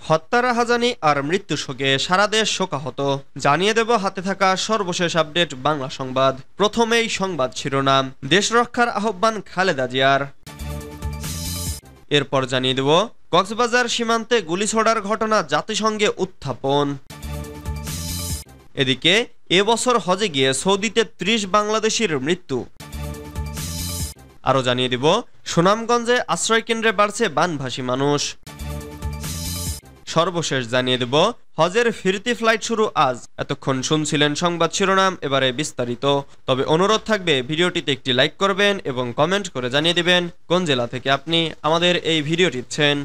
হত্যা রাহাজানি আর মৃত্যু শোকে সারা দেশ শোকাহত। জানিয়ে দেব হাতে থাকা সর্বশেষ আপডেট বাংলা সংবাদ। প্রথমেই সংবাদ শিরোনাম, দেশ রক্ষার আহ্বান খালেদা জিয়ার। এরপর জানিয়ে দেব কক্সবাজার সীমান্তে গুলি ছোড়ার ঘটনা জাতিসংঘে উত্থাপন। এদিকে এবছর হজে গিয়ে সৌদিতে ৩০ বাংলাদেশির মৃত্যু। আরও জানিয়ে দেব সুনামগঞ্জে আশ্রয়কেন্দ্রে বাড়ছে বানভাসী মানুষ। সর্বশেষ জানিয়ে দেব হজের ফিরতি ফ্লাইট শুরু আজ। এতক্ষণ শুনছিলেন সংবাদ শিরোনাম, এবারে বিস্তারিত। তবে অনুরোধ থাকবে ভিডিওটিতে একটি লাইক করবেন এবং কমেন্ট করে জানিয়ে দিবেন কোন জেলা থেকে আপনি আমাদের এই ভিডিওটি দেখছেন।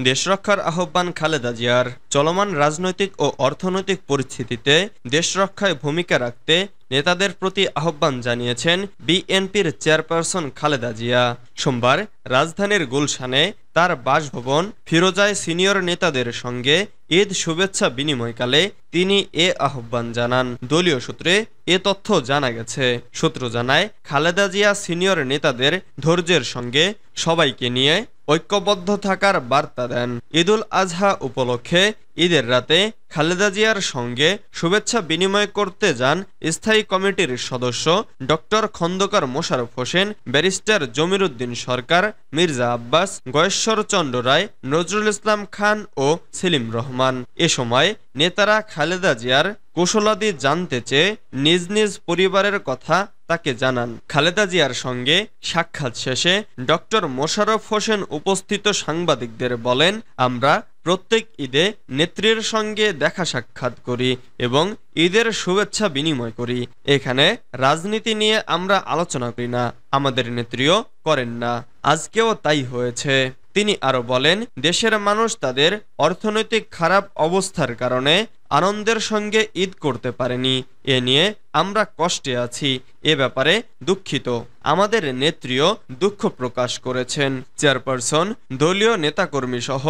দেশ রক্ষার আহ্বান খালেদা জিয়ার। চলমান রাজনৈতিক ও অর্থনৈতিক পরিস্থিতিতে দেশ রক্ষায় ভূমিকা রাখতে নেতাদের প্রতি আহ্বান জানিয়েছেন বিএনপির চেয়ারপারসন খালেদা জিয়া। সোমবার রাজধানীর গুলশানে তার বাসভবন ফিরোজায় সিনিয়র নেতাদের সঙ্গে ঈদ শুভেচ্ছা বিনিময়কালে তিনি এ আহ্বান জানান। দলীয় সূত্রে এ তথ্য জানা গেছে। সূত্র জানায়, খালেদা জিয়া সিনিয়র নেতাদের ধৈর্যের সঙ্গে সবাইকে নিয়ে ঐক্যবদ্ধ থাকার বার্তা দেন। ঈদুল আজহা উপলক্ষে ঈদের রাতে খালেদা জিয়ার সঙ্গে শুভেচ্ছা বিনিময় করতে যান স্থায়ী কমিটির সদস্য ডক্টর খন্দকার মোশাররফ হোসেন, ব্যারিস্টার জমির উদ্দিন সরকার, মির্জা আব্বাস, গয়েশ্বর চন্দ্র রায়, নজরুল ইসলাম খান ও সেলিম রহমান। এ সময় নেতারা খালেদা জিয়ার কুশলাদি জানতে চেয়ে নিজ নিজ পরিবারের কথা তাকে জানান। খালেদা জিয়ার সঙ্গে সাক্ষাৎ শেষে ডক্টর মোশাররফ হোসেন উপস্থিত সাংবাদিকদের বলেন, আমরা প্রত্যেক ঈদে নেত্রীর সঙ্গে দেখা সাক্ষাৎ করি এবং ঈদের শুভেচ্ছা বিনিময় করি। এখানে রাজনীতি নিয়ে আমরা আলোচনা করি না, আমাদের নেত্রীও করেন না। আজকেও তাই হয়েছে। তিনি আরো বলেন, দেশের মানুষ তাদের অর্থনৈতিক খারাপ অবস্থার কারণে আনন্দের সঙ্গে ঈদ করতে পারেনি। এ নিয়ে আমরা কষ্টে আছি, এ ব্যাপারে দুঃখিত। আমাদের নেত্রীও দুঃখ প্রকাশ করেছেন। চেয়ারপারসন দলীয় নেতাকর্মী সহ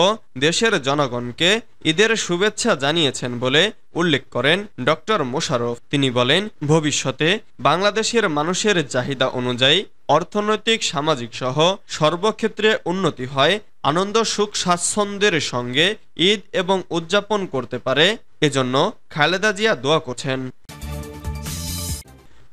দেশের জনগণকে ঈদের শুভেচ্ছা জানিয়েছেন বলে উল্লেখ করেন ডক্টর মোশাররফ। তিনি বলেন, ভবিষ্যতে বাংলাদেশের মানুষের চাহিদা অনুযায়ী অর্থনৈতিক, সামাজিক সহ সর্বক্ষেত্রে উন্নতি হয়, আনন্দ, সুখ, স্বাচ্ছন্দ্যের সঙ্গে ঈদ এবং উদযাপন করতে পারে। এজন্য খালেদা জিয়া দোয়া করছেন।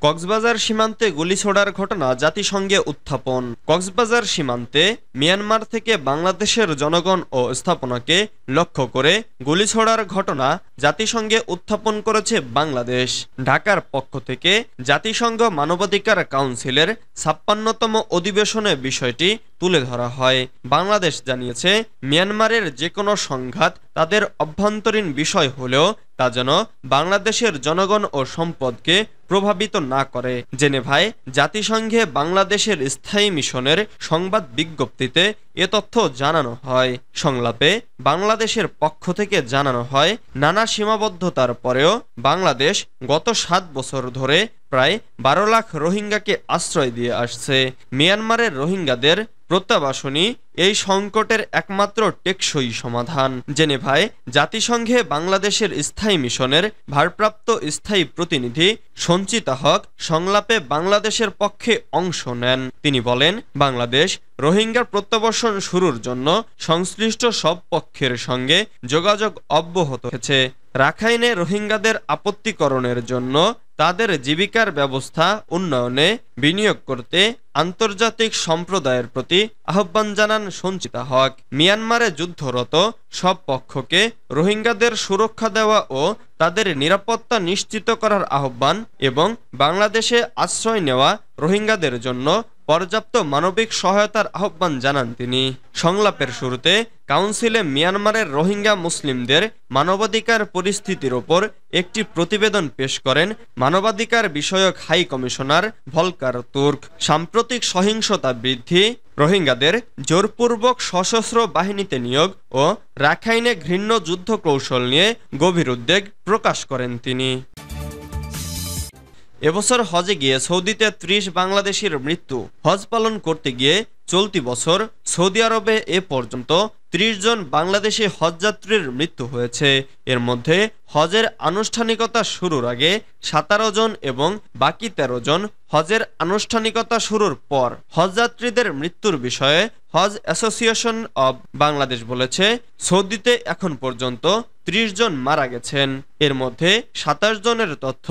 কক্সবাজার সীমান্তে গুলি ছোড়ার ঘটনা জাতিসংঘে উত্থাপন। কক্সবাজার সীমান্তে মিয়ানমার থেকে বাংলাদেশের জনগণ ও স্থাপনাকে লক্ষ্য করে গুলি ছোড়ার ঘটনা জাতিসংঘে উত্থাপন করেছে বাংলাদেশ। ঢাকার পক্ষ থেকে জাতিসংঘ মানবাধিকার কাউন্সিলের ৫৬তম অধিবেশনে বিষয়টি তুলে ধরা হয়। বাংলাদেশ জানিয়েছে, মিয়ানমারের যে কোনো সংঘাত তাদের অভ্যন্তরীণ বিষয় হলেও তা যেন বাংলাদেশের জনগণ ও সম্পদকে প্রভাবিত না করে। জেনেভায় জাতিসংঘে বাংলাদেশের স্থায়ী মিশনের সংবাদ বিজ্ঞপ্তিতে এ তথ্য জানানো হয়। সংলাপে বাংলাদেশের পক্ষ থেকে জানানো হয়, নানা সীমাবদ্ধতার পরেও বাংলাদেশ গত ৭ বছর ধরে প্রায় ১২ লাখ রোহিঙ্গাকে আশ্রয় দিয়ে আসছে। মিয়ানমারের রোহিঙ্গাদের প্রত্যাবাসনই এই সংকটের একমাত্র টেকসই সমাধান। জেনেভায় জাতিসংঘে বাংলাদেশের স্থায়ী মিশনের ভারপ্রাপ্ত স্থায়ী প্রতিনিধি সঞ্চিতা হক সংলাপে বাংলাদেশের পক্ষে অংশ নেন। তিনি বলেন, বাংলাদেশ রোহিঙ্গার প্রত্যাবাসন শুরুর জন্য সংশ্লিষ্ট সব পক্ষের সঙ্গে যোগাযোগ অব্যাহত রেখেছে। রাখাইনে রোহিঙ্গাদের আপত্তিকরণের জন্য তাদের জীবিকার ব্যবস্থা উন্নয়নে বিনিয়োগ করতে আন্তর্জাতিক সম্প্রদায়ের প্রতি আহ্বান জানান সঞ্চিতা হক। মিয়ানমারে যুদ্ধরত সব পক্ষকে রোহিঙ্গাদের সুরক্ষা দেওয়া ও তাদের নিরাপত্তা নিশ্চিত করার আহ্বান এবং বাংলাদেশে আশ্রয় নেওয়া রোহিঙ্গাদের জন্য পর্যাপ্ত মানবিক সহায়তার আহ্বান জানান তিনি। সংলাপের শুরুতে কাউন্সিলে মিয়ানমারের রোহিঙ্গা মুসলিমদের মানবাধিকার পরিস্থিতির ওপর একটি প্রতিবেদন পেশ করেন মানবাধিকার বিষয়ক হাই কমিশনার ভলকার তুর্ক। সাম্প্রতিক সহিংসতা বৃদ্ধি, রোহিঙ্গাদের জোরপূর্বক সশস্ত্র বাহিনীতে নিয়োগ ও রাখাইনে ঘৃণ্য যুদ্ধ কৌশল নিয়ে গভীর উদ্বেগ প্রকাশ করেন তিনি। এবছর হজে গিয়ে সৌদিতে ৩০ বাংলাদেশির মৃত্যু। হজ পালন করতে গিয়ে চলতি বছর সৌদি আরবে এ পর্যন্ত ৩০ জন বাংলাদেশি হজযাত্রীর মৃত্যু হয়েছে। এর মধ্যে হজের আনুষ্ঠানিকতা শুরুর আগে ১৭ জন এবং বাকি ১৩ জন হজের আনুষ্ঠানিকতা শুরুর পর। হজযাত্রীদের মৃত্যুর বিষয়ে হজ অ্যাসোসিয়েশন অব বাংলাদেশ বলেছে, সৌদিতে এখন পর্যন্ত ৩০ জন মারা গেছেন। এর মধ্যে ২৭ জনের তথ্য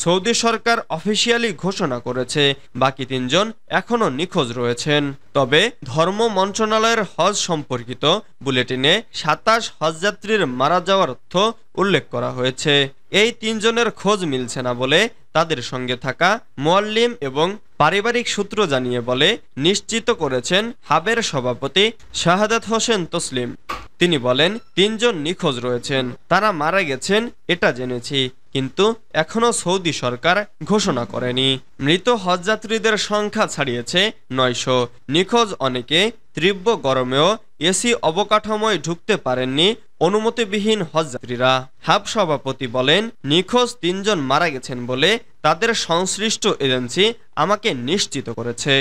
সৌদি সরকার অফিসিয়ালি ঘোষণা করেছে, বাকি ৩ জন এখনও নিখোঁজ রয়েছেন। তবে ধর্ম মন্ত্রণালয়ের হজ সম্পর্কিত বুলেটিনে ২৭ হজযাত্রীর মারা যাওয়ার তথ্য উল্লেখ করা হয়েছে। এই ৩ জনের খোঁজ মিলছে না বলে তাদের সঙ্গে থাকা মুয়াল্লিম এবং পারিবারিক সূত্র জানিয়ে বলে নিশ্চিত করেছেন হাবের সভাপতি শাহাদাত হোসেন তসলিম। তিনি বলেন, ৩ জন নিখোঁজ রয়েছেন, তারা মারা গেছেন এটা জেনেছি, কিন্তু এখনও সৌদি সরকার ঘোষণা করেনি। মৃত হজযাত্রীদের সংখ্যা ছাড়িয়েছে ৯০০। নিখোঁজ অনেকে তীব্র গরমেও এসি অবকাঠামোয় ঢুকতে পারেননি অনুমতিবিহীন হজযাত্রীরা। হাব সভাপতি বলেন, নিখোঁজ ৩ জন মারা গেছেন বলে তাদের সংশ্লিষ্ট এজেন্সি আমাকে নিশ্চিত করেছে।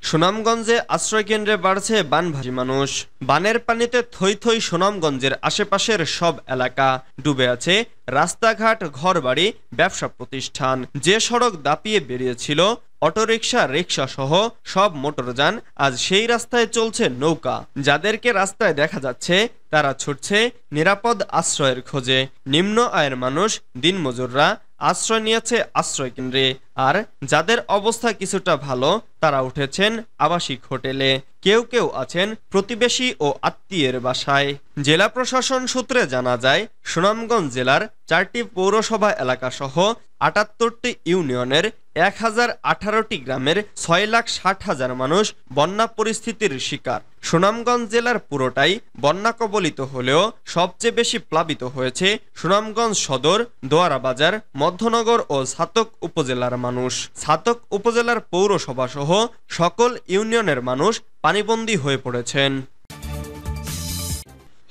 সুনামগঞ্জে আশ্রয়কেন্দ্রে বাড়ছে বানভাসী মানুষ। বানের পানিতে থই থই সুনামগঞ্জের আশেপাশের সব এলাকা। ডুবে আছে রাস্তাঘাট, ঘরবাড়ি, ব্যবসা প্রতিষ্ঠান। যে সড়ক দাপিয়ে বেরিয়েছিল অটোরিকশা, রিকশা সহ সব মোটরযান, আজ সেই রাস্তায় চলছে নৌকা। যাদেরকে রাস্তায় দেখা যাচ্ছে তারা ছুটছে নিরাপদ আশ্রয়ের খোঁজে। নিম্ন আয়ের মানুষ, দিনমজুররা আশ্রয় নিয়েছে আশ্রয়কেন্দ্রে, আর যাদের অবস্থা কিছুটা ভালো তারা উঠেছেন আবাসিক হোটেলে। কেউ কেউ আছেন প্রতিবেশী ও আত্মীয়ের বাসায়। জেলা প্রশাসন সূত্রে জানা যায়, সুনামগঞ্জ জেলার ৪টি পৌরসভা এলাকা সহ ৭৮টি ইউনিয়নের ১,০১৮টি গ্রামের ৬,৬০,০০০ মানুষ বন্যা পরিস্থিতির শিকার। সুনামগঞ্জ জেলার পুরোটাই বন্যা কবলিত হলেও সবচেয়ে বেশি প্লাবিত হয়েছে সুনামগঞ্জ সদর, দোয়ারা বাজার, মধ্যনগর ও ছাতক উপজেলার মানুষ। ছাতক উপজেলার পৌরসভা সহ সকল ইউনিয়নের মানুষ পানিবন্দী হয়ে পড়েছেন।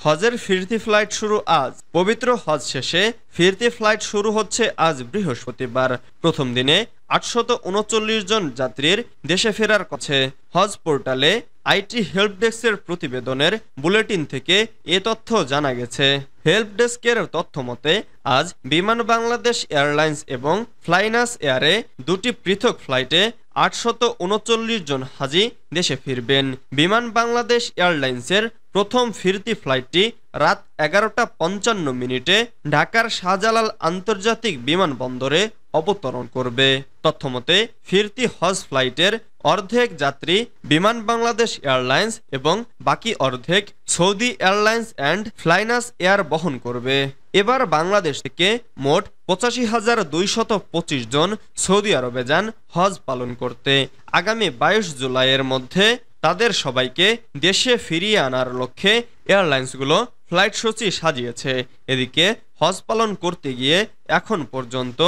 হজের ফিরতি ফ্লাইট শুরু আজ। পবিত্র হজ শেষে ফিরতি ফ্লাইট শুরু হচ্ছে আজ বৃহস্পতিবার। প্রথম দিনে ৮৩৯ জন যাত্রীর দেশে ফেরার কথা। হজ পোর্টালে আইটি হেল্প ডেস্কের প্রতিবেদনের বুলেটিন থেকে এ তথ্য জানা গেছে। হেল্প ডেস্কের তথ্য মতে আজ বিমান বাংলাদেশ এয়ারলাইন্স এবং ফ্লাইনাস এয়ারে দুটি পৃথক ফ্লাইটে ৮৩৯ জন হাজি দেশে ফিরবেন। বিমান বাংলাদেশ এয়ারলাইন্সের প্রথম ফিরতি ফ্লাইটটি রাত ১১টা ৫৫ ঢাকার শাহজালাল আন্তর্জাতিক বিমানবন্দরে অবতরণ করবে। তথ্যমতে ফিরতি হজ ফ্লাইটের অর্ধেক যাত্রী বিমান বাংলাদেশ এয়ারলাইন্স এবং বাকি অর্ধেক Saudi airlines and flynas air বহন করবে। এবার বাংলাদেশ থেকে মোট ৮৫,২২৫ জন সৌদি আরবে যান হজ পালন করতে। আগামী ২২ জুলাইয়ের মধ্যে তাদের সবাইকে দেশে ফিরিয়ে আনার লক্ষ্যে এয়ারলাইন্সগুলো ফ্লাইট সূচি সাজিয়েছে। এদিকে হজ পালন করতে গিয়ে এখন পর্যন্ত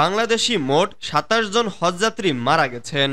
বাংলাদেশি মোট ২৭ জন হজযাত্রী মারা গেছেন।